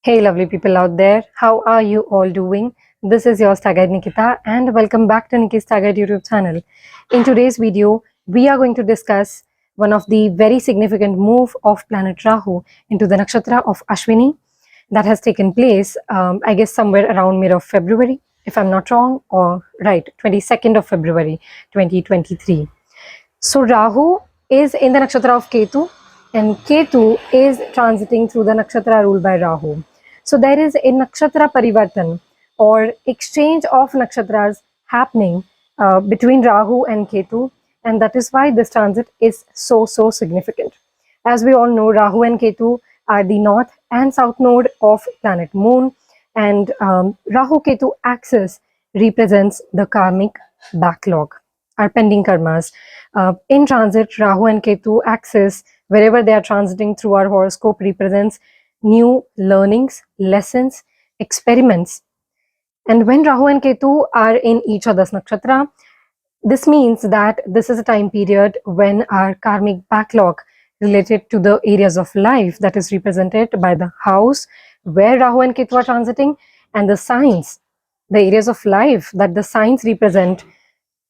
Hey lovely people out there, how are you all doing? This is your Star Guide Nikita and welcome back to Nikki's Star Guide YouTube channel. In today's video, we are going to discuss one of the very significant move of planet Rahu into the Nakshatra of Ashwini that has taken place, I guess somewhere around mid of February, if I'm not wrong, or right, 22nd of February 2023. So Rahu is in the Nakshatra of Ketu and Ketu is transiting through the Nakshatra ruled by Rahu. So there is a Nakshatra Parivartan or exchange of Nakshatras happening between Rahu and Ketu, and that is why this transit is so significant. As we all know, Rahu and Ketu are the north and south node of planet Moon, and Rahu Ketu axis represents the karmic backlog, our pending karmas. In transit, Rahu and Ketu axis, wherever they are transiting through our horoscope, represents new learnings, lessons, experiments. And when Rahu and Ketu are in each other's nakshatra, this means that this is a time period when our karmic backlog related to the areas of life that is represented by the house where Rahu and Ketu are transiting, and the signs, the areas of life that the signs represent,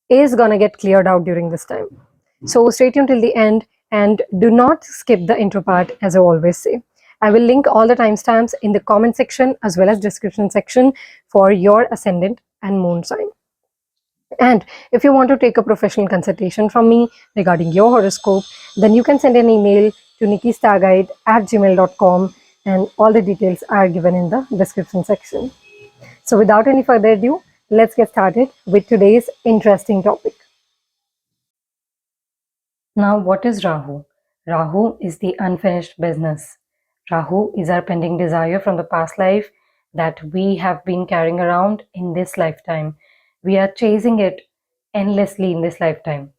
is going to get cleared out during this time. So stay tuned till the end and do not skip the intro part, as I always say. I will link all the timestamps in the comment section as well as description section for your ascendant and moon sign. And if you want to take a professional consultation from me regarding your horoscope, then you can send an email to nikkistarguide@gmail.com, and all the details are given in the description section. So without any further ado, let's get started with today's interesting topic. Now, what is Rahu? Rahu is the unfinished business. Rahu is our pending desire from the past life that we have been carrying around in this lifetime. We are chasing it endlessly in this lifetime.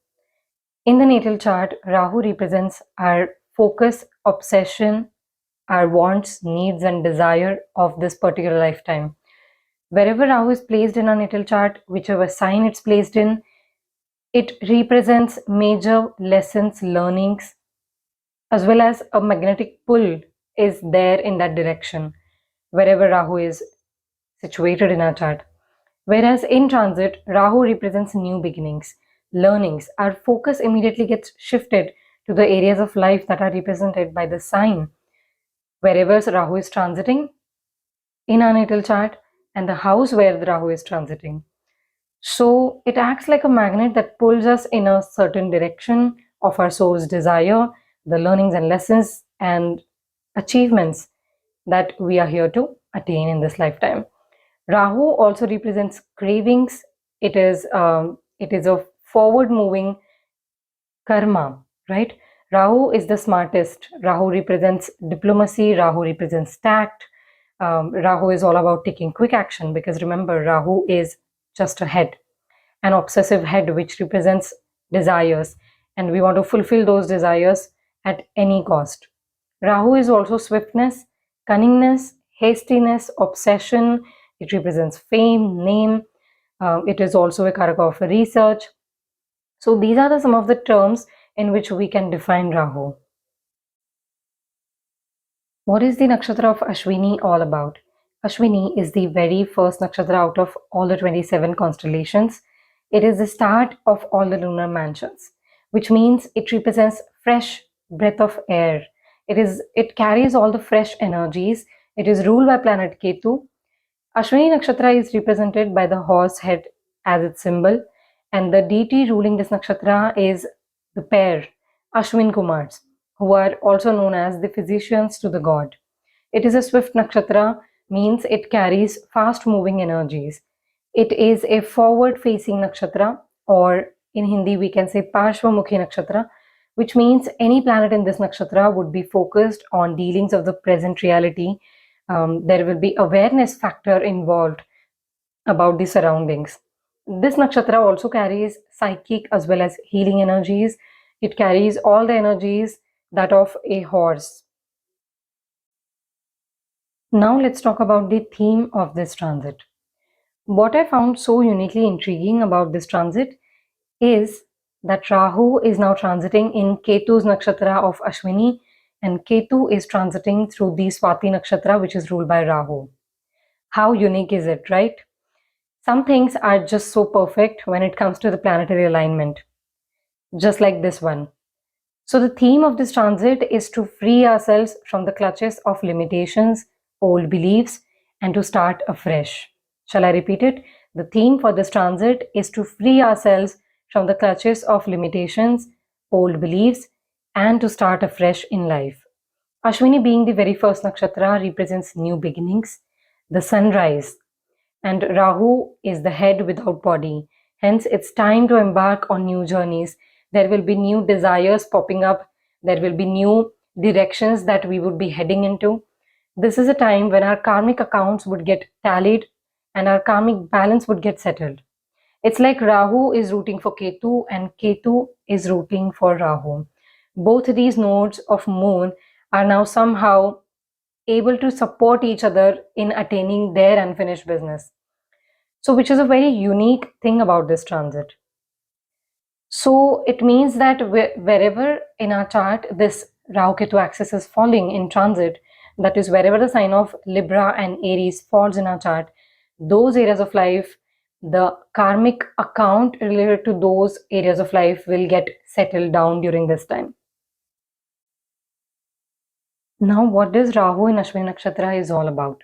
In the natal chart, Rahu represents our focus, obsession, our wants, needs, and desire of this particular lifetime. Wherever Rahu is placed in our natal chart, whichever sign it's placed in, it represents major lessons, learnings, as well as a magnetic pull is there in that direction, wherever Rahu is situated in our chart. Whereas in transit, Rahu represents new beginnings, learnings. Our focus immediately gets shifted to the areas of life that are represented by the sign, wherever Rahu is transiting in our natal chart, and the house where the Rahu is transiting. So it acts like a magnet that pulls us in a certain direction of our soul's desire, the learnings and lessons and achievements that we are here to attain in this lifetime. Rahu also represents cravings. It is a forward moving karma, right? Rahu is the smartest. Rahu represents diplomacy. Rahu represents tact. Rahu is all about taking quick action, because remember, Rahu is just a head, an obsessive head which represents desires, and we want to fulfill those desires at any cost. Rahu is also swiftness, cunningness, hastiness, obsession. It represents fame, name. It is also a karaka of research. So these are some of the terms in which we can define Rahu. What is the nakshatra of Ashwini all about? Ashwini is the very first nakshatra out of all the 27 constellations. It is the start of all the lunar mansions, which means it represents fresh breath of air. It carries all the fresh energies. It is ruled by planet Ketu. Ashwini Nakshatra is represented by the horse head as its symbol, and the deity ruling this nakshatra is the pair, Ashwin Kumars, who are also known as the physicians to the god. It is a swift nakshatra, means it carries fast moving energies. It is a forward facing nakshatra, or in Hindi we can say Parshvamukhi nakshatra, which means any planet in this nakshatra would be focused on dealings of the present reality. There will be awareness factor involved about the surroundings. This nakshatra also carries psychic as well as healing energies. It carries all the energies that of a horse. Now let's talk about the theme of this transit. What I found so uniquely intriguing about this transit is that Rahu is now transiting in Ketu's nakshatra of Ashwini and Ketu is transiting through the Swati Nakshatra, which is ruled by Rahu. How unique is it, right? Some things are just so perfect when it comes to the planetary alignment, just like this one. So the theme of this transit is to free ourselves from the clutches of limitations, old beliefs, and to start afresh. Shall I repeat it? The theme for this transit is to free ourselves from the clutches of limitations, old beliefs, and to start afresh in life. Ashwini, being the very first nakshatra, represents new beginnings, the sunrise, and Rahu is the head without body. Hence, it's time to embark on new journeys. There will be new desires popping up. There will be new directions that we would be heading into. This is a time when our karmic accounts would get tallied and our karmic balance would get settled. It's like Rahu is rooting for Ketu and Ketu is rooting for Rahu. Both these nodes of moon are now somehow able to support each other in attaining their unfinished business. So, which is a very unique thing about this transit. So, it means that wherever in our chart this Rahu Ketu axis is falling in transit, that is, wherever the sign of Libra and Aries falls in our chart, those areas of life, the karmic account related to those areas of life will get settled down during this time. Now, what does Rahu in Ashwini Nakshatra is all about?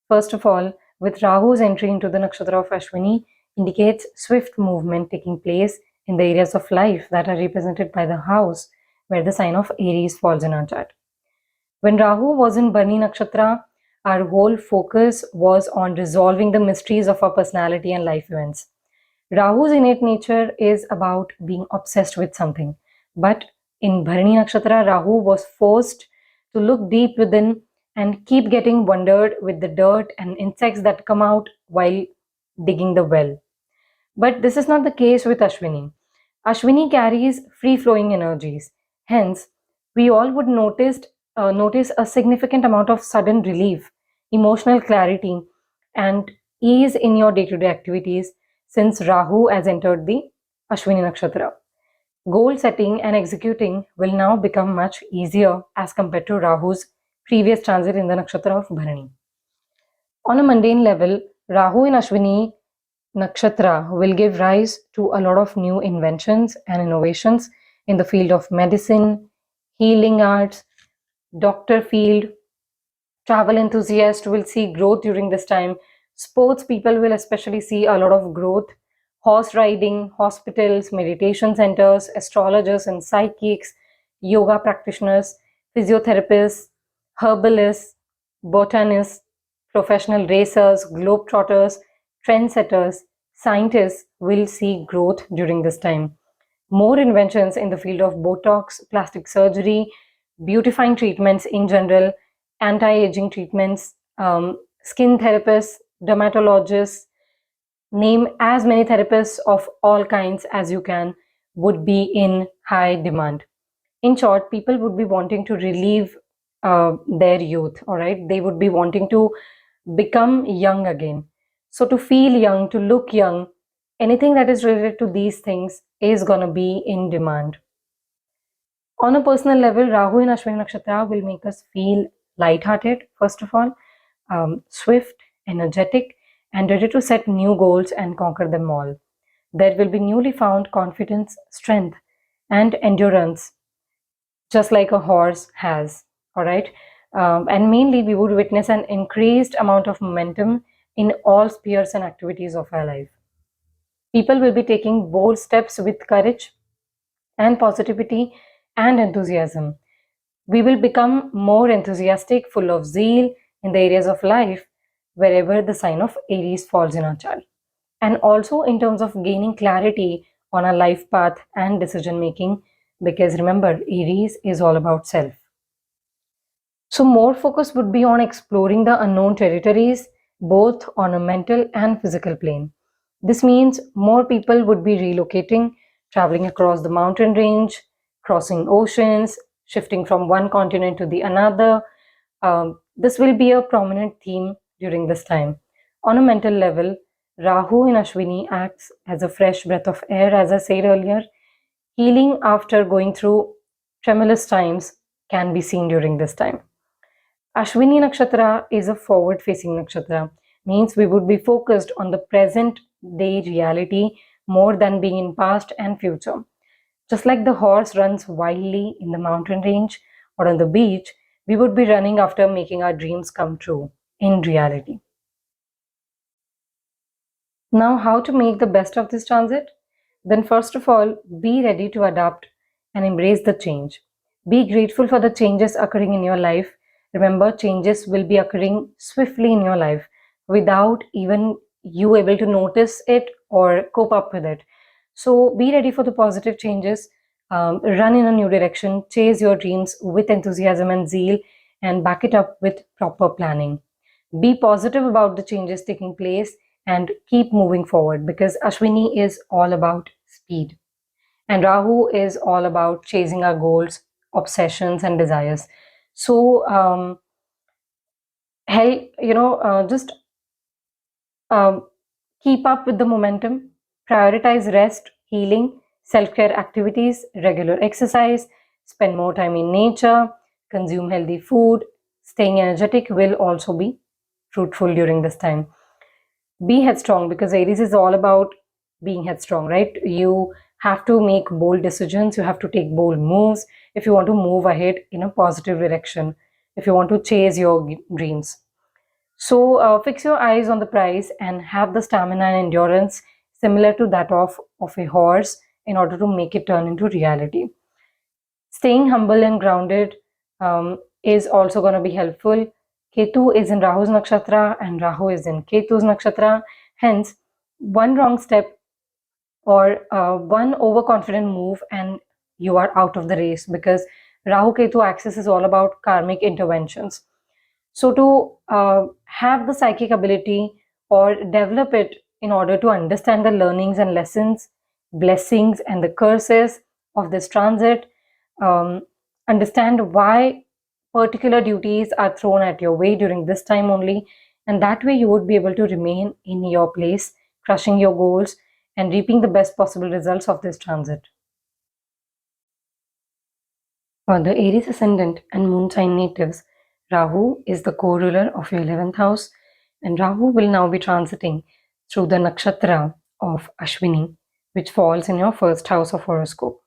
First of all, with Rahu's entry into the nakshatra of Ashwini indicates swift movement taking place in the areas of life that are represented by the house where the sign of Aries falls in our chart. When Rahu was in Bharani Nakshatra, our whole focus was on resolving the mysteries of our personality and life events. Rahu's innate nature is about being obsessed with something. But in Bharani Nakshatra, Rahu was forced to look deep within and keep getting wondered with the dirt and insects that come out while digging the well. But this is not the case with Ashwini. Ashwini carries free-flowing energies. Hence, we all would notice a significant amount of sudden relief, emotional clarity, and ease in your day-to-day activities since Rahu has entered the Ashwini Nakshatra. Goal setting and executing will now become much easier as compared to Rahu's previous transit in the nakshatra of Bharani. On a mundane level, Rahu in Ashwini Nakshatra will give rise to a lot of new inventions and innovations in the field of medicine, healing arts, doctor field. Travel enthusiasts will see growth during this time. Sports people will especially see a lot of growth. Horse riding, hospitals, meditation centers, astrologers and psychics, yoga practitioners, physiotherapists, herbalists, botanists, professional racers, globetrotters, trendsetters, scientists will see growth during this time. More inventions in the field of Botox, plastic surgery, beautifying treatments in general, anti-aging treatments, skin therapists, dermatologists, name as many therapists of all kinds as you can, would be in high demand. In short, people would be wanting to relieve their youth, all right? They would be wanting to become young again. So to feel young, to look young, anything that is related to these things is going to be in demand. On a personal level, Rahu in Ashwini Nakshatra will make us feel light-hearted, first of all, swift, energetic, and ready to set new goals and conquer them all. There will be newly found confidence, strength, and endurance, just like a horse has, all right? And mainly, we would witness an increased amount of momentum in all spheres and activities of our life. People will be taking bold steps with courage and positivity and enthusiasm. We will become more enthusiastic, full of zeal in the areas of life wherever the sign of Aries falls in our chart. And also in terms of gaining clarity on our life path and decision making, because remember, Aries is all about self. So more focus would be on exploring the unknown territories, both on a mental and physical plane. This means more people would be relocating, traveling across the mountain range, crossing oceans, shifting from one continent to the another. This will be a prominent theme during this time. On a mental level, Rahu in Ashwini acts as a fresh breath of air, as I said earlier, healing after going through tremendous times can be seen during this time. Ashwini Nakshatra is a forward-facing nakshatra, means we would be focused on the present day reality more than being in past and future. Just like the horse runs wildly in the mountain range or on the beach, we would be running after making our dreams come true in reality. Now, how to make the best of this transit? Then first of all, be ready to adapt and embrace the change. Be grateful for the changes occurring in your life. Remember, changes will be occurring swiftly in your life without even you able to notice it or cope up with it. So be ready for the positive changes. Run in a new direction, chase your dreams with enthusiasm and zeal, and back it up with proper planning. Be positive about the changes taking place and keep moving forward, because Ashwini is all about speed and Rahu is all about chasing our goals, obsessions, and desires. So, just keep up with the momentum, prioritize rest, healing, self care activities, regular exercise, spend more time in nature, consume healthy food. Staying energetic will also be fruitful during this time. Be headstrong, because Aries is all about being headstrong, right? You have to make bold decisions, you have to take bold moves if you want to move ahead in a positive direction, if you want to chase your dreams. So fix your eyes on the prize and have the stamina and endurance similar to that of a horse in order to make it turn into reality. Staying humble and grounded is also going to be helpful. Ketu is in Rahu's nakshatra and Rahu is in Ketu's nakshatra. Hence, one wrong step or one overconfident move and you are out of the race, because Rahu Ketu axis is all about karmic interventions. So to have the psychic ability or develop it in order to understand the learnings and lessons, blessings and the curses of this transit, understand why particular duties are thrown at your way during this time only, and that way you would be able to remain in your place, crushing your goals and reaping the best possible results of this transit. For the Aries ascendant and moon sign natives, Rahu is the co-ruler of your 11th house, and Rahu will now be transiting through the nakshatra of Ashwini, which falls in your first house of horoscope.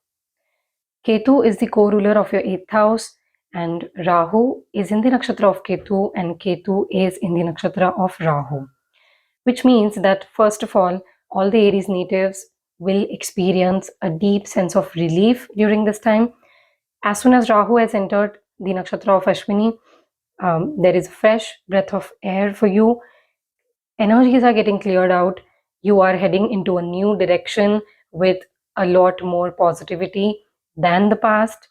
Ketu is the co-ruler of your 8th house, and Rahu is in the nakshatra of Ketu, and Ketu is in the nakshatra of Rahu, which means that first of all the Aries natives will experience a deep sense of relief during this time. As soon as Rahu has entered the nakshatra of Ashwini, there is a fresh breath of air for you. Energies are getting cleared out. You are heading into a new direction with a lot more positivity than the past.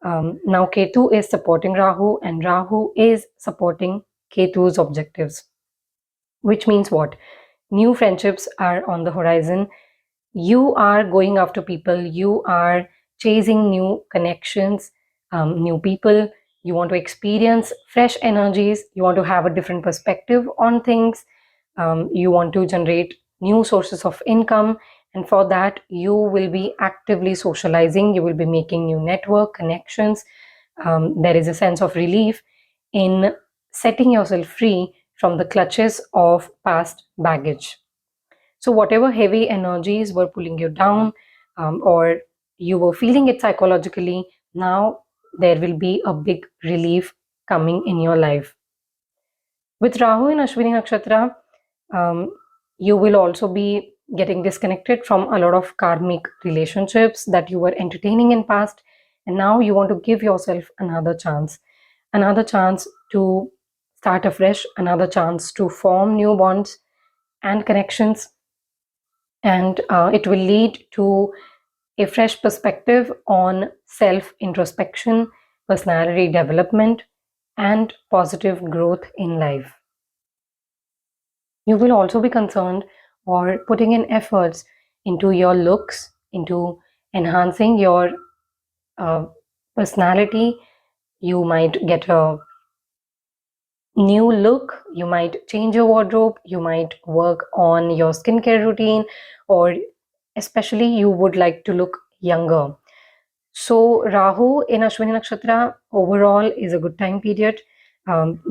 Now Ketu is supporting Rahu and Rahu is supporting Ketu's objectives. Which means what? New friendships are on the horizon. You are going after people. You are chasing new connections, new people. You want to experience fresh energies. You want to have a different perspective on things. You want to generate new sources of income. And for that, you will be actively socializing. You will be making new network connections. There is a sense of relief in setting yourself free from the clutches of past baggage. So whatever heavy energies were pulling you down, or you were feeling it psychologically, now there will be a big relief coming in your life. With Rahu in Ashwini Nakshatra, you will also be getting disconnected from a lot of karmic relationships that you were entertaining in past, and now you want to give yourself another chance to start afresh, another chance to form new bonds and connections, and it will lead to a fresh perspective on self-introspection, personality development, and positive growth in life. You will also be concerned or putting in efforts into your looks, into enhancing your personality. You might get a new look, you might change your wardrobe, you might work on your skincare routine, or especially you would like to look younger. So Rahu in Ashwini Nakshatra overall is a good time period.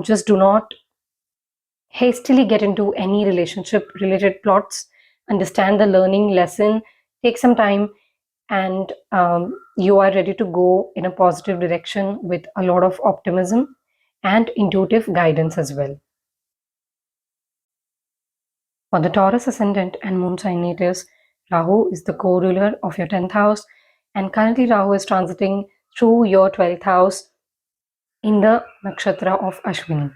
Just do not hastily get into any relationship related plots. Understand the learning lesson, take some time, and you are ready to go in a positive direction with a lot of optimism and intuitive guidance as well. For the Taurus ascendant and moon sign natives, Rahu is the co-ruler of your 10th house, and currently Rahu is transiting through your 12th house in the nakshatra of Ashwini.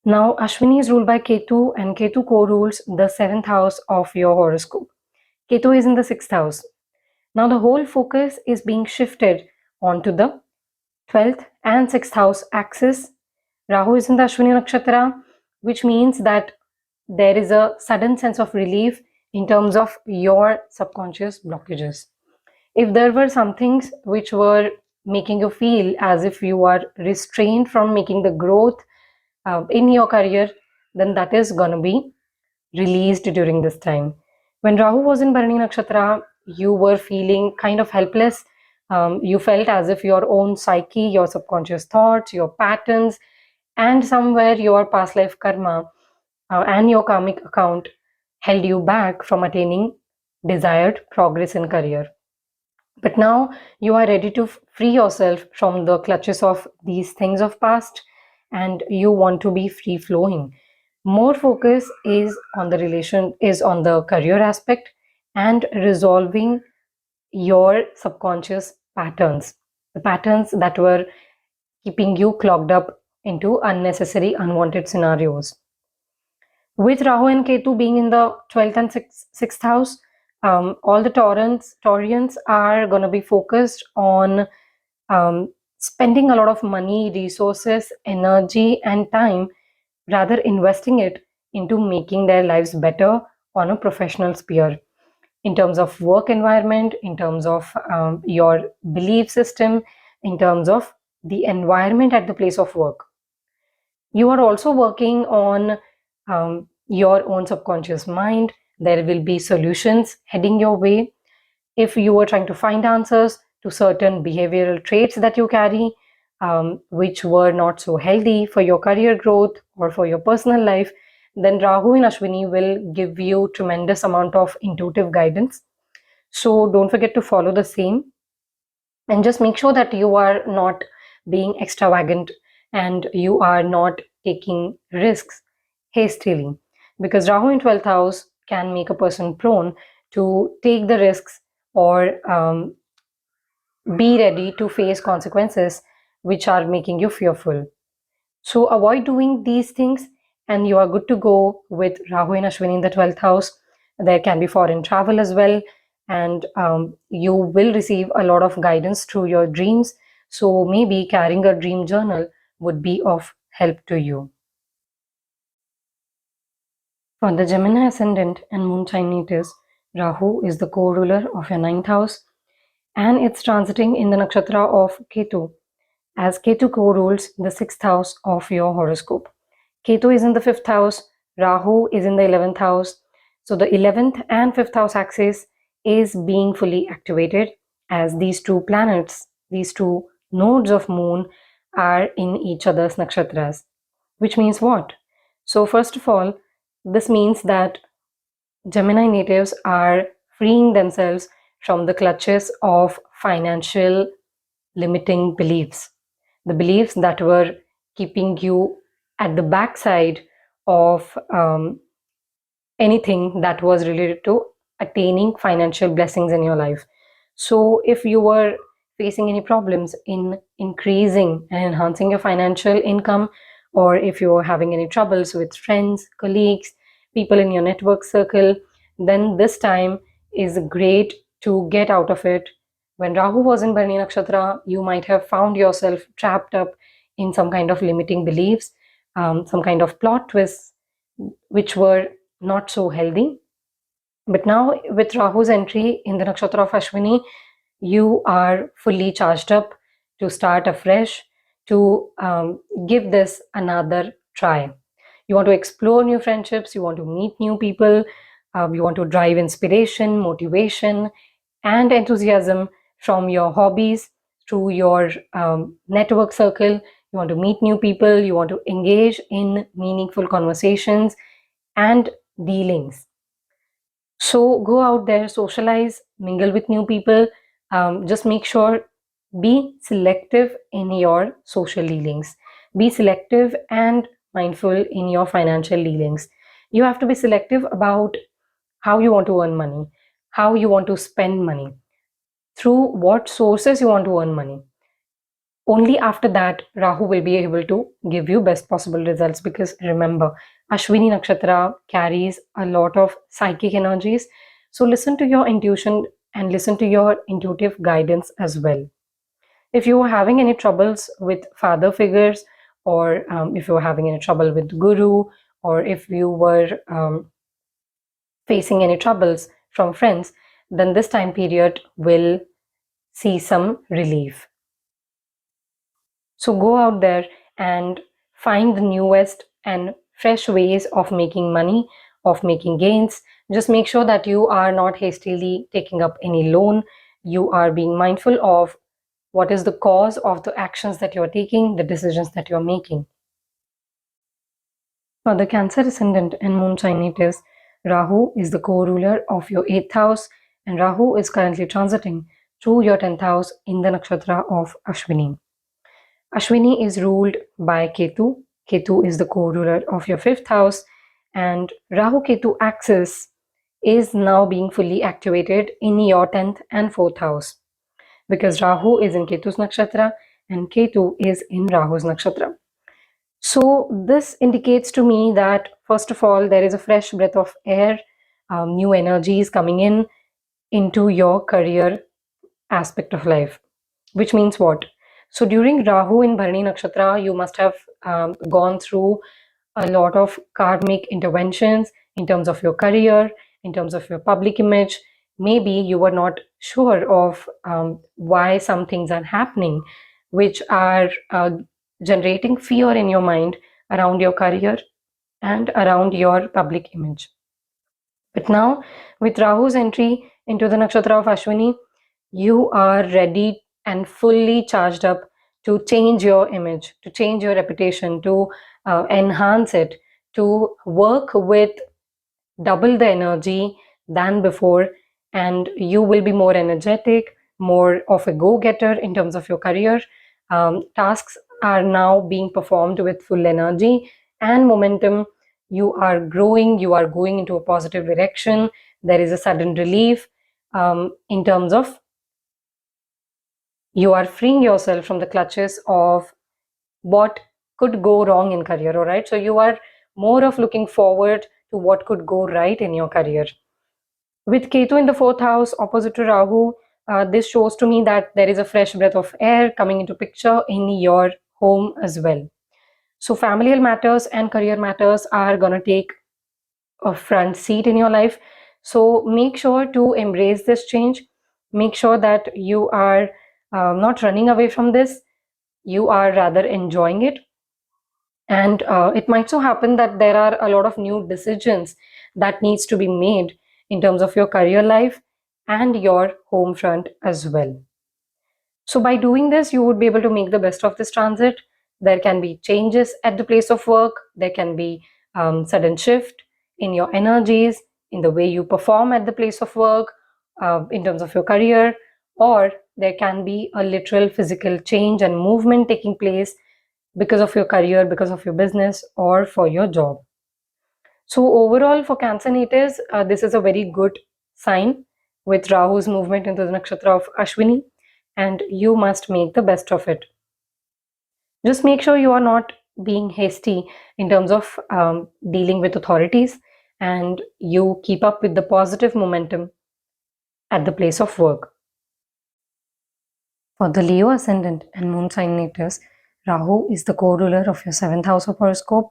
Now, Ashwini is ruled by Ketu, and Ketu co-rules the 7th house of your horoscope. Ketu is in the 6th house. Now, the whole focus is being shifted onto the 12th and 6th house axis. Rahu is in the Ashwini Nakshatra, which means that there is a sudden sense of relief in terms of your subconscious blockages. If there were some things which were making you feel as if you are restrained from making the growth in your career, then that is going to be released during this time. When Rahu was in Bharani Nakshatra, you were feeling kind of helpless. You felt as if your own psyche, your subconscious thoughts, your patterns, and somewhere your past life karma and your karmic account held you back from attaining desired progress in career. But now you are ready to free yourself from the clutches of these things of past, and you want to be free flowing. More focus is on the career aspect and resolving your subconscious patterns, the patterns that were keeping you clogged up into unnecessary unwanted scenarios. With Rahu and Ketu being in the 12th and 6th house, all the Taurians are going to be focused on spending a lot of money, resources, energy, and time, rather investing it into making their lives better on a professional sphere. In terms of work environment, in terms of your belief system, in terms of the environment at the place of work. You are also working on your own subconscious mind. There will be solutions heading your way. If you are trying to find answers to certain behavioral traits that you carry, which were not so healthy for your career growth or for your personal life, then Rahu in Ashwini will give you tremendous amount of intuitive guidance. So don't forget to follow the same, and just make sure that you are not being extravagant and you are not taking risks hastily, because Rahu in 12th house can make a person prone to take the risks or be ready to face consequences which are making you fearful. So avoid doing these things and you are good to go with Rahu and Ashwini in the 12th house. There can be foreign travel as well, and you will receive a lot of guidance through your dreams. So maybe carrying a dream journal would be of help to you. For the Gemini ascendant and moon sign natives, Rahu is the co-ruler of your 9th house, and it's transiting in the nakshatra of Ketu, as Ketu co-rules the 6th house of your horoscope. Ketu is in the 5th house, Rahu is in the 11th house. So the 11th and 5th house axis is being fully activated, as these two planets, these two nodes of moon are in each other's nakshatras. Which means what? So first of all, this means that Gemini natives are freeing themselves from the clutches of financial limiting beliefs, the beliefs that were keeping you at the backside of anything that was related to attaining financial blessings in your life. So if you were facing any problems in increasing and enhancing your financial income, or if you were having any troubles with friends, colleagues, people in your network circle, then this time is great to get out of it. When Rahu was in Bharani Nakshatra, you might have found yourself trapped up in some kind of limiting beliefs, some kind of plot twists, which were not so healthy. But now with Rahu's entry in the nakshatra of Ashwini, you are fully charged up to start afresh, to give this another try. You want to explore new friendships, you want to meet new people, you want to drive inspiration, motivation, and enthusiasm from your hobbies, through your network circle. You want to meet new people, you want to engage in meaningful conversations and dealings. So go out there, socialize, mingle with new people. Just make sure, be selective in your social dealings. Be selective and mindful in your financial dealings. You have to be selective about how you want to earn money, how you want to spend money, through what sources you want to earn money. Only after that, Rahu will be able to give you best possible results, because remember, Ashwini Nakshatra carries a lot of psychic energies. So listen to your intuition and listen to your intuitive guidance as well. If you are having any troubles with father figures, or if you are having any trouble with guru, or if you were facing any troubles from friends, then this time period will see some relief. So go out there and find the newest and fresh ways of making money, of making gains. Just make sure that you are not hastily taking up any loan. You are being mindful of what is the cause of the actions that you're taking, the decisions that you're making. For the Cancer ascendant and moon sign natives, Rahu is the co-ruler of your 8th house, and Rahu is currently transiting through your 10th house in the nakshatra of Ashwini. Ashwini is ruled by Ketu. Ketu is the co-ruler of your 5th house, and Rahu-Ketu axis is now being fully activated in your 10th and 4th house, because Rahu is in Ketu's nakshatra and Ketu is in Rahu's nakshatra. So this indicates to me that, first of all, there is a fresh breath of air, new energies coming in into your career aspect of life. Which means what? So during Rahu in Bharani Nakshatra, you must have gone through a lot of karmic interventions in terms of your career, in terms of your public image. Maybe you were not sure of why some things are happening, which are generating fear in your mind around your career and around your public image. But now, with Rahu's entry into the nakshatra of Ashwini, you are ready and fully charged up to change your image, to change your reputation, to enhance it, to work with double the energy than before, and you will be more energetic, more of a go-getter in terms of your career. Tasks are now being performed with full energy and momentum. You are growing, you are going into a positive direction. There is a sudden relief in terms of you are freeing yourself from the clutches of what could go wrong in career, all right? So you are more of looking forward to what could go right in your career. With Ketu in the 4th house, opposite to Rahu, this shows to me that there is a fresh breath of air coming into picture in your home as well. So familial matters and career matters are going to take a front seat in your life. So make sure to embrace this change. Make sure that you are not running away from this. You are rather enjoying it. And it might so happen that there are a lot of new decisions that needs to be made in terms of your career life and your home front as well. So by doing this, you would be able to make the best of this transit. There can be changes at the place of work. There can be sudden shift in your energies, in the way you perform at the place of work, in terms of your career, or there can be a literal physical change and movement taking place because of your career, because of your business, or for your job. So overall, for Cancer natives, this is a very good sign with Rahu's movement into the nakshatra of Ashwini, and you must make the best of it. Just make sure you are not being hasty in terms of dealing with authorities, and you keep up with the positive momentum at the place of work. For the Leo ascendant and moon sign natives, Rahu is the co-ruler of your 7th house of horoscope,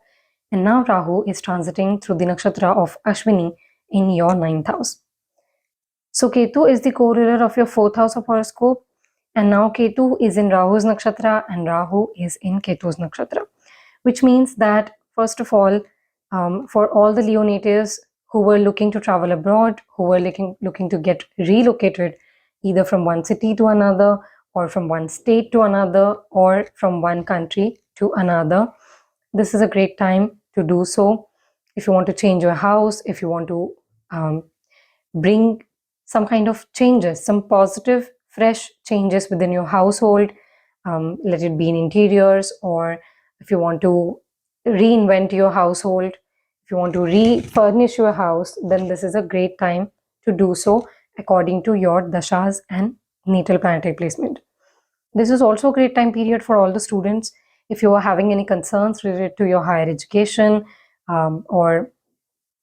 and now Rahu is transiting through the nakshatra of Ashwini in your 9th house. So Ketu is the co-ruler of your 4th house of horoscope, and now Ketu is in Rahu's nakshatra and Rahu is in Ketu's nakshatra, which means that, first of all, for all the Leo natives who were looking to travel abroad, who were looking to get relocated, either from one city to another, or from one state to another, or from one country to another. This is a great time to do so. If you want to change your house, if you want to bring some kind of changes, some positive, fresh changes within your household, let it be in interiors, or if you want to reinvent your household, if you want to refurnish your house, then this is a great time to do so according to your dashas and natal planetary placement. This is also a great time period for all the students. If you are having any concerns related to your higher education, or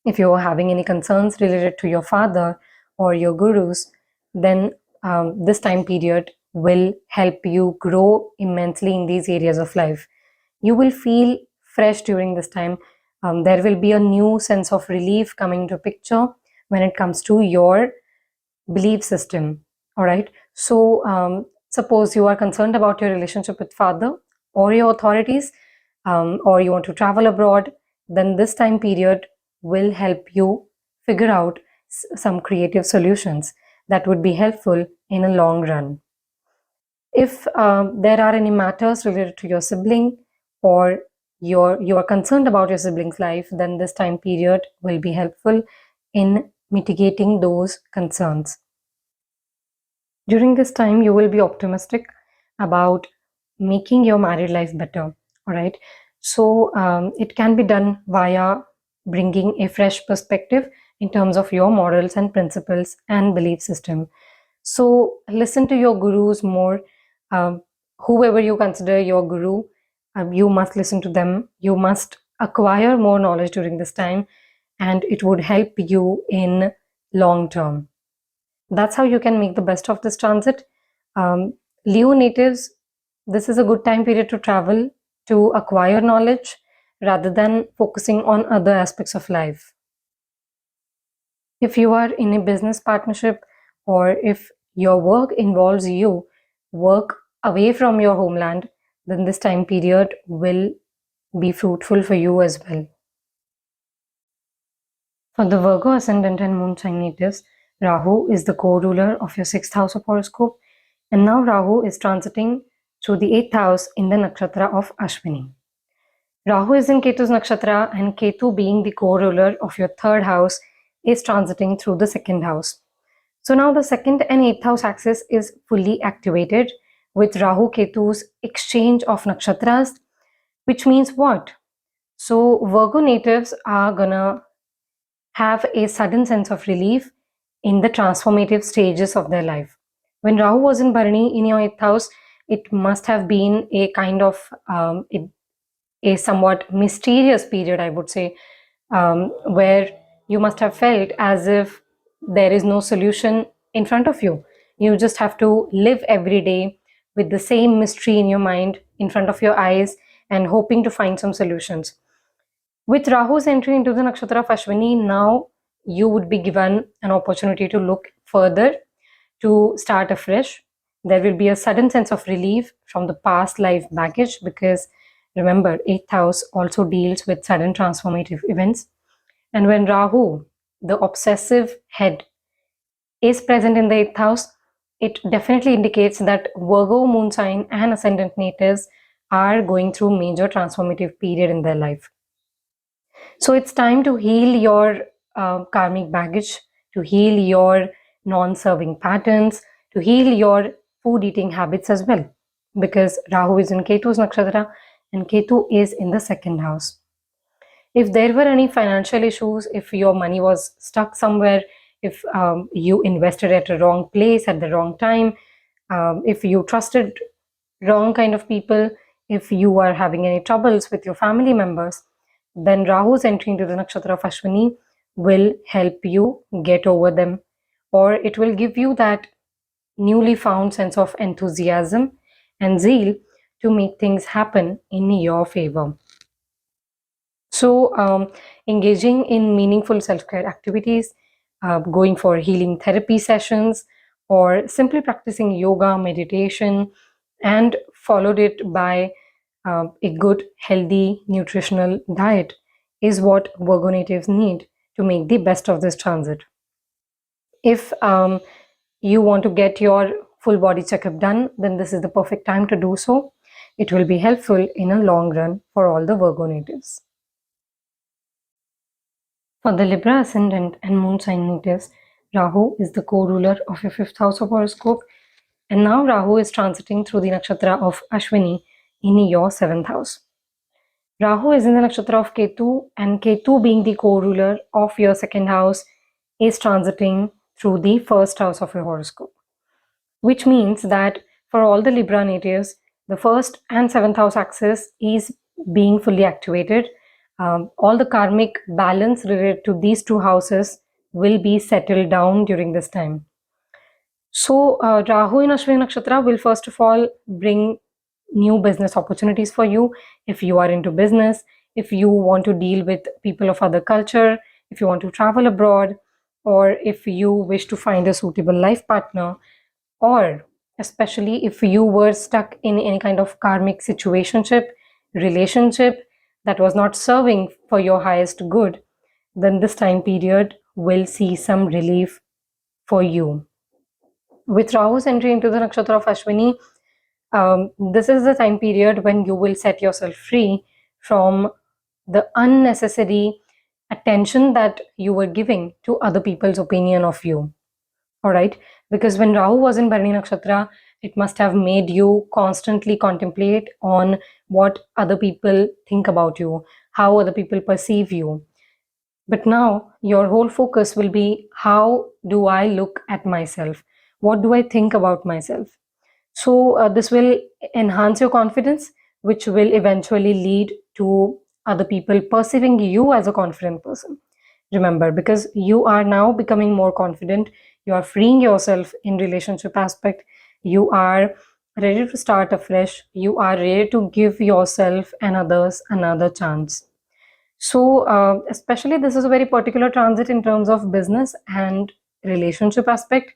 if you are having any concerns related to your father or your gurus, then this time period will help you grow immensely in these areas of life. You will feel fresh during this time. There will be a new sense of relief coming into picture when it comes to your belief system. All right. So suppose you are concerned about your relationship with father or your authorities, or you want to travel abroad, then this time period will help you figure out some creative solutions that would be helpful in a long run. If there are any matters related to your sibling, or you are concerned about your sibling's life, then this time period will be helpful in mitigating those concerns. During this time, you will be optimistic about making your married life better. All right. So it can be done via bringing a fresh perspective in terms of your morals and principles and belief system. So listen to your gurus more. Whoever you consider your guru, you must listen to them. You must acquire more knowledge during this time, and it would help you in long term. That's how you can make the best of this transit. Leo natives, this is a good time period to travel, to acquire knowledge rather than focusing on other aspects of life. If you are in a business partnership, or if your work involves you work away from your homeland, then this time period will be fruitful for you as well. For the Virgo ascendant and moon sign natives, Rahu is the co-ruler of your 6th house of horoscope, and now Rahu is transiting through the 8th house in the nakshatra of Ashwini. Rahu is in Ketu's nakshatra, and Ketu, being the co-ruler of your 3rd house, is transiting through the 2nd house. So now the 2nd and 8th house axis is fully activated with Rahu Ketu's exchange of nakshatras, which means what? So Virgo natives are gonna have a sudden sense of relief in the transformative stages of their life. When Rahu was in Bharani in your 8th house, it must have been a kind of a somewhat mysterious period, I would say, where you must have felt as if there is no solution in front of you. You just have to live every day with the same mystery in your mind, in front of your eyes, and hoping to find some solutions. With Rahu's entry into the nakshatra of Ashwini, now you would be given an opportunity to look further, to start afresh. There will be a sudden sense of relief from the past life baggage, because remember, 8th house also deals with sudden transformative events. And when Rahu, the obsessive head, is present in the 8th house, it definitely indicates that Virgo moon sign and ascendant natives are going through major transformative period in their life. So it's time to heal your karmic baggage, to heal your non-serving patterns, to heal your food eating habits as well, because Rahu is in Ketu's nakshatra and Ketu is in the 2nd house. If there were any financial issues, if your money was stuck somewhere, if you invested at a wrong place at the wrong time, if you trusted wrong kind of people, if you are having any troubles with your family members, then Rahu's entry into the nakshatra of Ashwini will help you get over them, or it will give you that newly found sense of enthusiasm and zeal to make things happen in your favor. So engaging in meaningful self-care activities, going for healing therapy sessions, or simply practicing yoga, meditation, and followed it by a good, healthy, nutritional diet is what Virgo natives need to make the best of this transit. If you want to get your full body checkup done, then this is the perfect time to do so. It will be helpful in a long run for all the Virgo natives. For the Libra ascendant and moon sign natives, Rahu is the co-ruler of your 5th house of horoscope, and now Rahu is transiting through the nakshatra of Ashwini in your 7th house. Rahu is in the nakshatra of Ketu, and Ketu, being the co-ruler of your 2nd house, is transiting through the 1st house of your horoscope, which means that for all the Libra natives, the 1st and 7th house axis is being fully activated. All the karmic balance related to these two houses will be settled down during this time. So Rahu in Ashwini Nakshatra will first of all bring new business opportunities for you if you are into business, if you want to deal with people of other culture, if you want to travel abroad, or if you wish to find a suitable life partner, or especially if you were stuck in any kind of karmic situationship, relationship that was not serving for your highest good, then this time period will see some relief for you. With Rahu's entry into the nakshatra of Ashwini, this is the time period when you will set yourself free from the unnecessary attention that you were giving to other people's opinion of you. All right, because when Rahu was in Bharani Nakshatra, it must have made you constantly contemplate on what other people think about you, how other people perceive you. But now your whole focus will be, how do I look at myself? What do I think about myself? So this will enhance your confidence, which will eventually lead to other people perceiving you as a confident person. Remember, because you are now becoming more confident, you are freeing yourself in relationship aspect, you are ready to start afresh, you are ready to give yourself and others another chance. So especially this is a very particular transit in terms of business and relationship aspect.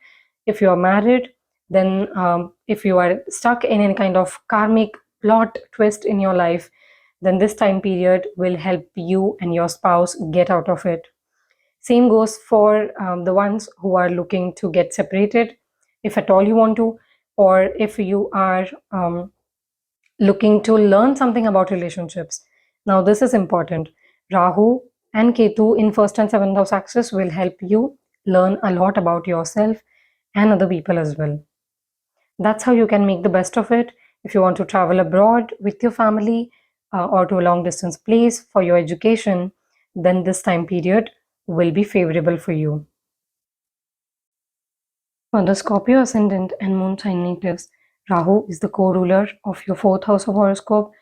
If you are married, then if you are stuck in any kind of karmic plot twist in your life, then this time period will help you and your spouse get out of it. Same goes for the ones who are looking to get separated, if at all you want to, or if you are looking to learn something about relationships. Now this is important. Rahu and Ketu in 1st and 7th house axis will help you learn a lot about yourself and other people as well. That's how you can make the best of it. If you want to travel abroad with your family or to a long distance place for your education, then this time period will be favorable for you. For the Scorpio ascendant and moon sign natives, Rahu is the co-ruler of your 4th house of horoscope,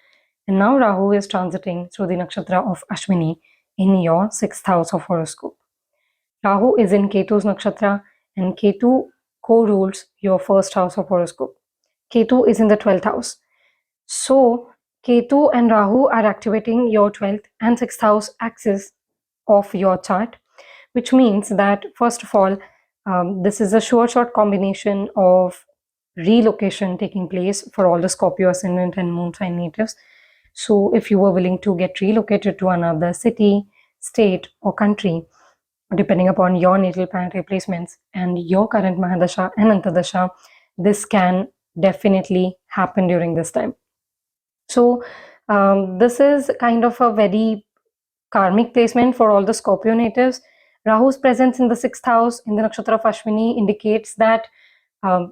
and now Rahu is transiting through the nakshatra of Ashwini in your 6th house of horoscope. Rahu is in Ketu's nakshatra, and Ketu co-rules your 1st house of horoscope. Ketu is in the 12th house. So Ketu and Rahu are activating your 12th and 6th house axis of your chart, which means that first of all, this is a sure shot combination of relocation taking place for all the Scorpio ascendant and moon sign natives. So if you were willing to get relocated to another city, state, or country, depending upon your natal planetary placements and your current Mahadasha and Antardasha, this can definitely happen during this time. So this is kind of a very karmic placement for all the Scorpio natives. Rahu's presence in the 6th house in the nakshatra of Ashwini indicates that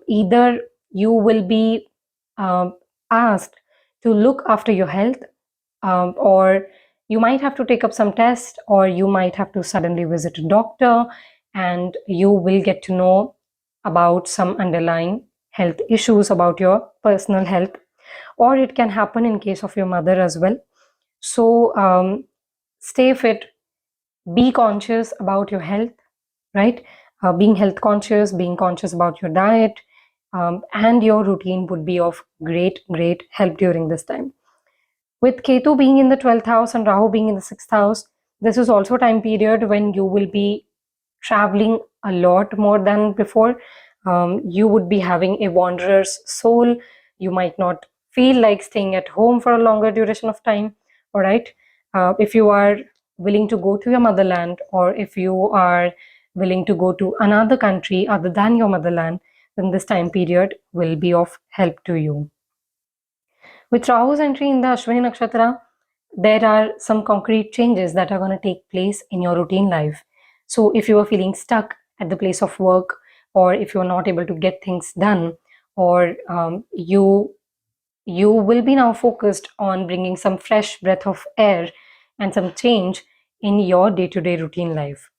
either you will be asked to look after your health, or you might have to take up some tests, or you might have to suddenly visit a doctor, and you will get to know about some underlying health issues about your personal health, or it can happen in case of your mother as well. So stay fit, be conscious about your health, right? Being health conscious, being conscious about your diet, and your routine would be of great help during this time. With Ketu being in the 12th house and Rahu being in the 6th house, this is also a time period when you will be traveling a lot more than before. You would be having a wanderer's soul. You might not feel like staying at home for a longer duration of time. All right. If you are willing to go to your motherland, or if you are willing to go to another country other than your motherland, then this time period will be of help to you. With Rahu's entry in the Ashwini Nakshatra, there are some concrete changes that are going to take place in your routine life. So if you are feeling stuck at the place of work, or if you are not able to get things done, or you will be now focused on bringing some fresh breath of air and some change in your day-to-day routine life.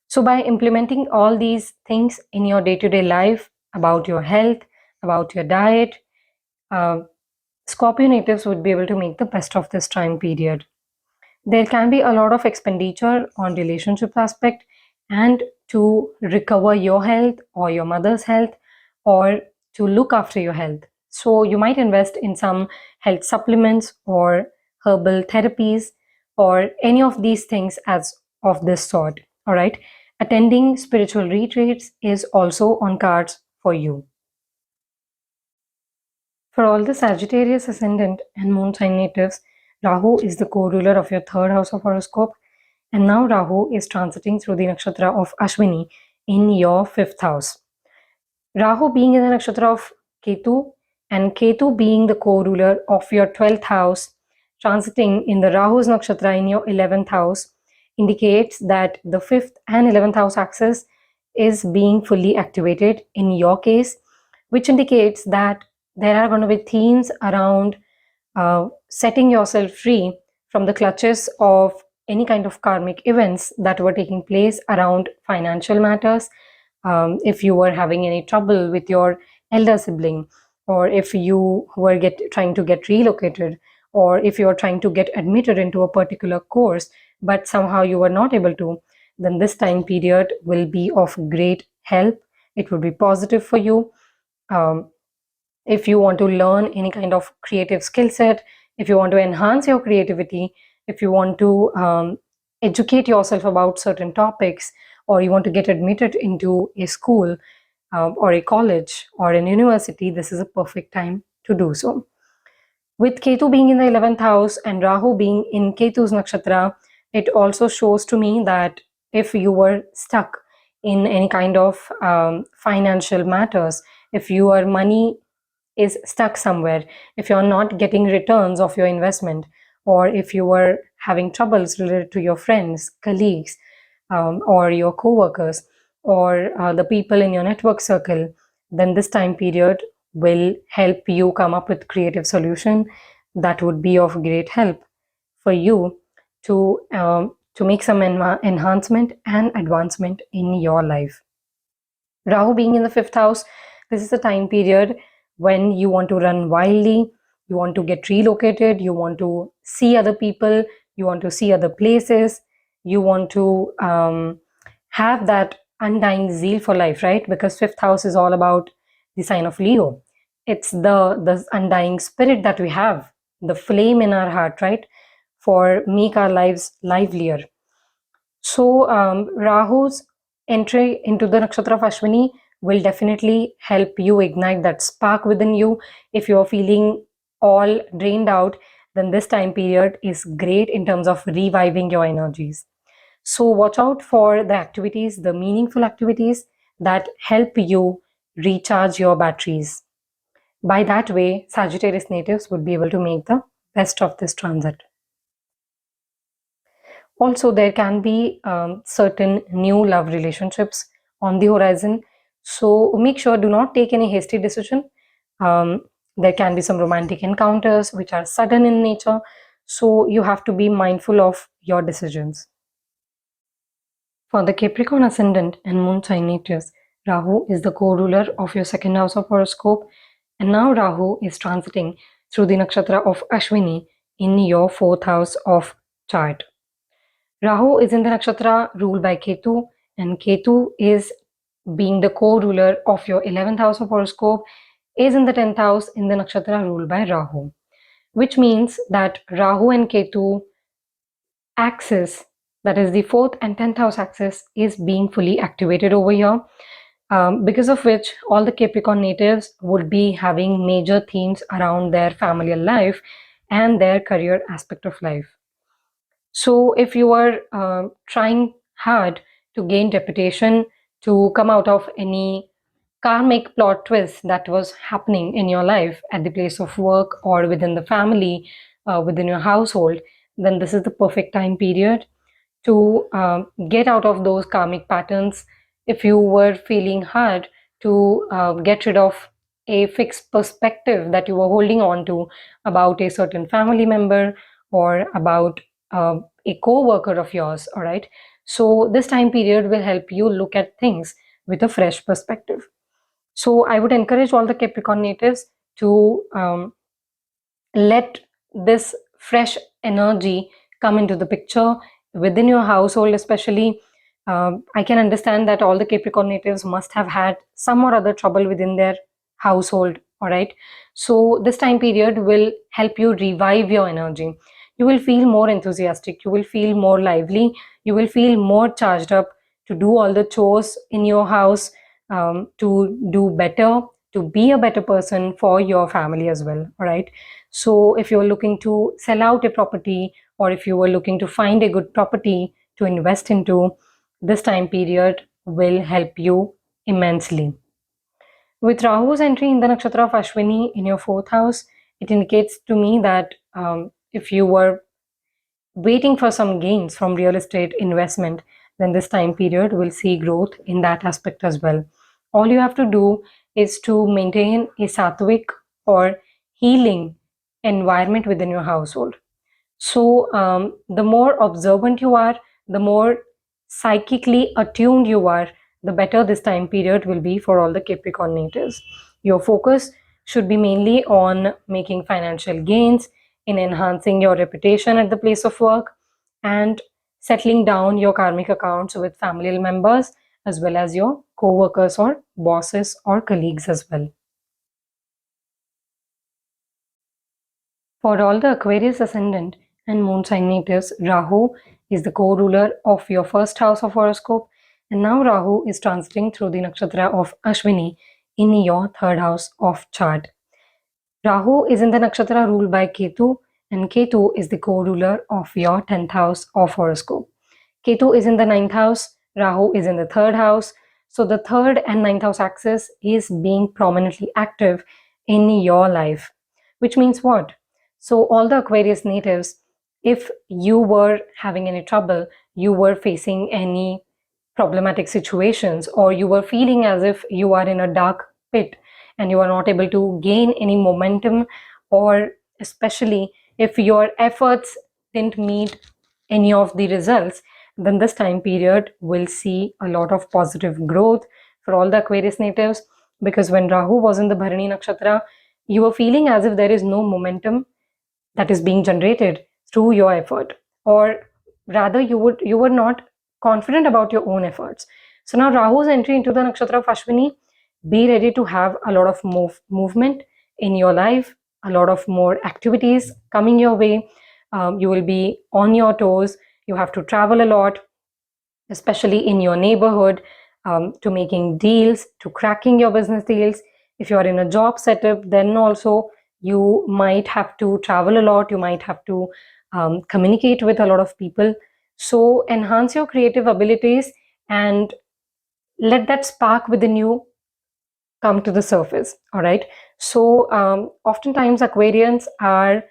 So by implementing all these things in your day-to-day life, about your health, about your diet, uh, Scorpio natives would be able to make the best of this time period. There can be a lot of expenditure on relationship aspect and to recover your health or your mother's health, or to look after your health. So you might invest in some health supplements or herbal therapies or any of these things as of this sort. All right. Attending spiritual retreats is also on cards for you. For all the Sagittarius ascendant and moon sign natives, Rahu is the co-ruler of your third house of horoscope, and now Rahu is transiting through the nakshatra of Ashwini in your fifth house. Rahu being in the nakshatra of Ketu, and Ketu being the co-ruler of your 12th house, transiting in the Rahu's nakshatra in your 11th house, indicates that the 5th and 11th house axis is being fully activated in your case, which indicates that there are going to be themes around setting yourself free from the clutches of any kind of karmic events that were taking place around financial matters. If you were having any trouble with your elder sibling, or if you were trying to get relocated, or if you are trying to get admitted into a particular course but somehow you were not able to, then this time period will be of great help. It will be positive for you. If you want to learn any kind of creative skill set, if you want to enhance your creativity, if you want to educate yourself about certain topics, or you want to get admitted into a school or a college or an university, this is a perfect time to do so. With Ketu being in the 11th house and Rahu being in Ketu's nakshatra, it also shows to me that if you were stuck in any kind of financial matters, if your money is stuck somewhere, if you're not getting returns of your investment, or if you were having troubles related to your friends, colleagues, or your co-workers, or the people in your network circle, then this time period will help you come up with creative solution that would be of great help for you to make some enhancement and advancement in your life. Rahu being in the fifth house, this is the time period when you want to run wildly, you want to get relocated, you want to see other people, you want to see other places, you want to have that undying zeal for life, right? Because fifth house is all about the sign of Leo. It's the undying spirit that we have, the flame in our heart, right? For make our lives livelier. So Rahu's entry into the nakshatra of Ashwini will definitely help you ignite that spark within you. If you're feeling all drained out, then this time period is great in terms of reviving your energies. So watch out for the activities, the meaningful activities that help you recharge your batteries. By that way, Sagittarius natives would be able to make the best of this transit. Also, there can be certain new love relationships on the horizon. So make sure, do not take any hasty decision. There can be some romantic encounters which are sudden in nature. So you have to be mindful of your decisions. For the Capricorn ascendant and moon sign natives, Rahu is the co-ruler of your second house of horoscope. And now Rahu is transiting through the nakshatra of Ashwini in your fourth house of chart. Rahu is in the nakshatra ruled by Ketu, and Ketu is being the co-ruler of your 11th house of horoscope, is in the 10th house in the nakshatra ruled by Rahu, which means that Rahu and Ketu axis, that is the 4th and 10th house axis, is being fully activated over here, because of which all the Capricorn natives would be having major themes around their familial life and their career aspect of life. So if you are trying hard to gain reputation, to come out of any karmic plot twist that was happening in your life at the place of work or within the family, within your household, then this is the perfect time period to get out of those karmic patterns. If you were feeling hard to get rid of a fixed perspective that you were holding on to about a certain family member or about a co-worker of yours, all right? So this time period will help you look at things with a fresh perspective. So I would encourage all the Capricorn natives to let this fresh energy come into the picture within your household, especially. I can understand that all the Capricorn natives must have had some or other trouble within their household, all right? So this time period will help you revive your energy. You will feel more enthusiastic, you will feel more lively, you will feel more charged up to do all the chores in your house, to do better, to be a better person for your family as well, all right? So if you're looking to sell out a property, or if you were looking to find a good property to invest into, this time period will help you immensely. With Rahu's entry in the nakshatra of Ashwini in your 4th house, it indicates to me that if you were waiting for some gains from real estate investment, then this time period will see growth in that aspect as well. All you have to do is to maintain a sattvic or healing environment within your household. So the more observant you are, the more psychically attuned you are, the better this time period will be for all the Capricorn natives. Your focus should be mainly on making financial gains, in enhancing your reputation at the place of work, and settling down your karmic accounts with family members as well as your co-workers or bosses or colleagues as well. For all the Aquarius ascendant and moon sign natives, Rahu is the co-ruler of your 1st house of horoscope, and now Rahu is transiting through the nakshatra of Ashwini in your 3rd house of chart. Rahu is in the nakshatra ruled by Ketu, and Ketu is the co-ruler of your 10th house of horoscope. Ketu is in the 9th house, Rahu is in the 3rd house. So the 3rd and 9th house axis is being prominently active in your life, which means what? So all the Aquarius natives, if you were having any trouble, you were facing any problematic situations, or you were feeling as if you are in a dark pit and you are not able to gain any momentum, or especially if your efforts didn't meet any of the results, then this time period will see a lot of positive growth for all the Aquarius natives. Because when Rahu was in the Bharani nakshatra, you were feeling as if there is no momentum that is being generated through your effort, or rather you were not confident about your own efforts. So now Rahu's entry into the nakshatra of Ashwini, be ready to have a lot of movement in your life, a lot of more activities coming your way. You will be on your toes, you have to travel a lot, especially in your neighborhood, to making deals, to cracking your business deals. If you're in a job setup, then also you might have to travel a lot, you might have to communicate with a lot of people. So enhance your creative abilities and let that spark within you come to the surface, all right? So oftentimes Aquarians are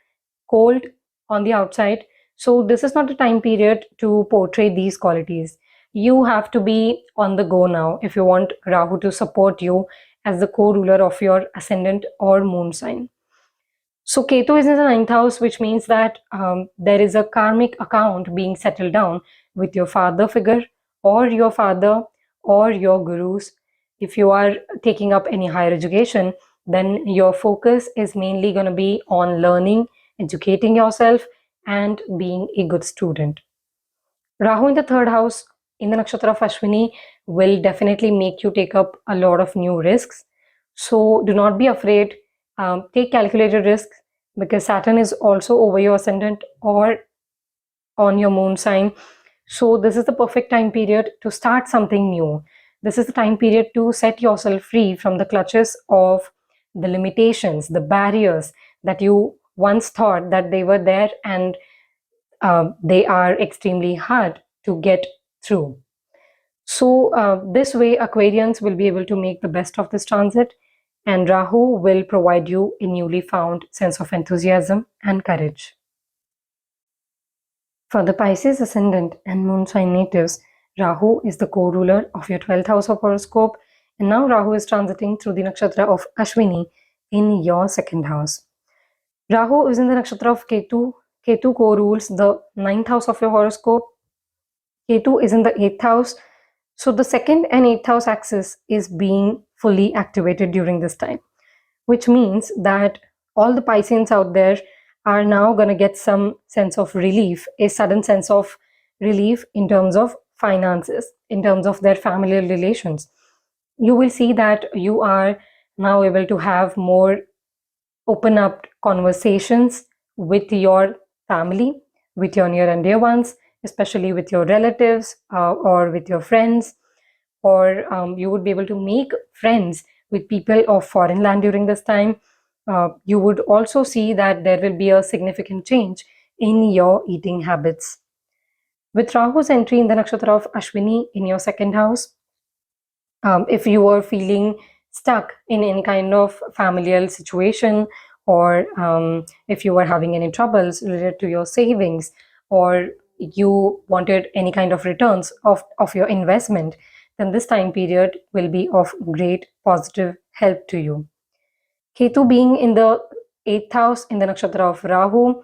cold on the outside, so this is not the time period to portray these qualities. You have to be on the go now if you want Rahu to support you as the co-ruler of your ascendant or moon sign. So Ketu is in the 9th house, which means that there is a karmic account being settled down with your father figure, or your father, or your gurus. If you are taking up any higher education, then your focus is mainly going to be on learning, educating yourself, and being a good student. Rahu in the 3rd house in the nakshatra of Ashwini will definitely make you take up a lot of new risks. So do not be afraid. Take calculated risks, because Saturn is also over your ascendant or on your moon sign. So this is the perfect time period to start something new. This is the time period to set yourself free from the clutches of the limitations, the barriers that you once thought that they were there, and they are extremely hard to get through. So this way Aquarians will be able to make the best of this transit, and Rahu will provide you a newly found sense of enthusiasm and courage. For the Pisces ascendant and moon sign natives, Rahu is the co-ruler of your 12th house of horoscope, and now Rahu is transiting through the nakshatra of Ashwini in your 2nd house. Rahu is in the nakshatra of Ketu. Ketu co-rules the 9th house of your horoscope. Ketu is in the 8th house. So the 2nd and 8th house axis is being fully activated during this time, which means that all the Pisceans out there are now going to get some sense of relief, a sudden sense of relief in terms of finances, in terms of their familial relations. You will see that you are now able to have more open up conversations with your family, with your near and dear ones, especially with your relatives or with your friends, or you would be able to make friends with people of foreign land during this time. You would also see that there will be a significant change in your eating habits. With Rahu's entry in the nakshatra of Ashwini in your 2nd house, if you are feeling stuck in any kind of familial situation, or if you were having any troubles related to your savings, or you wanted any kind of returns of your investment, then this time period will be of great positive help to you. Ketu being in the 8th house in the nakshatra of Rahu,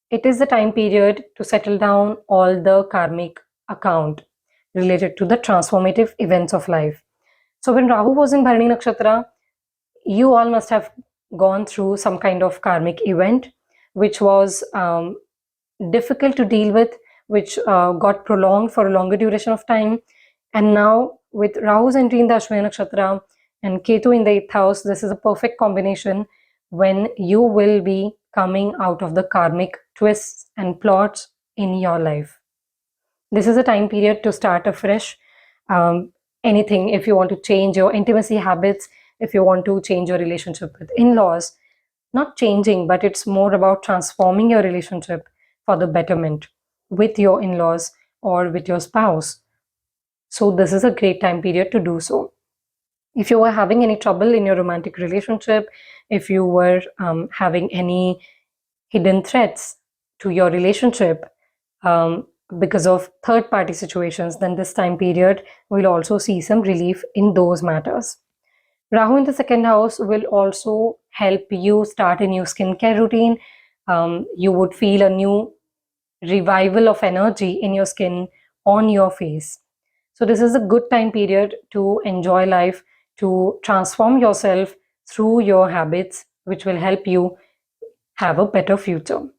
it is the time period to settle down all the karmic account related to the transformative events of life. So when Rahu was in Bharani Nakshatra, you all must have gone through some kind of karmic event which was difficult to deal with, which got prolonged for a longer duration of time. And now with Rahu's entry in the Ashwini Nakshatra and Ketu in the 8th house, this is a perfect combination when you will be coming out of the karmic twists and plots in your life. This is a time period to start afresh. Anything, if you want to change your intimacy habits, if you want to change your relationship with in-laws, not changing, but it's more about transforming your relationship for the betterment with your in-laws or with your spouse. So this is a great time period to do so. If you were having any trouble in your romantic relationship, if you were having any hidden threats to your relationship because of third-party situations, then this time period will also see some relief in those matters. Rahu in the 2nd house will also help you start a new skincare routine. You would feel a new revival of energy in your skin, on your face. So this is a good time period to enjoy life, to transform yourself through your habits, which will help you have a better future.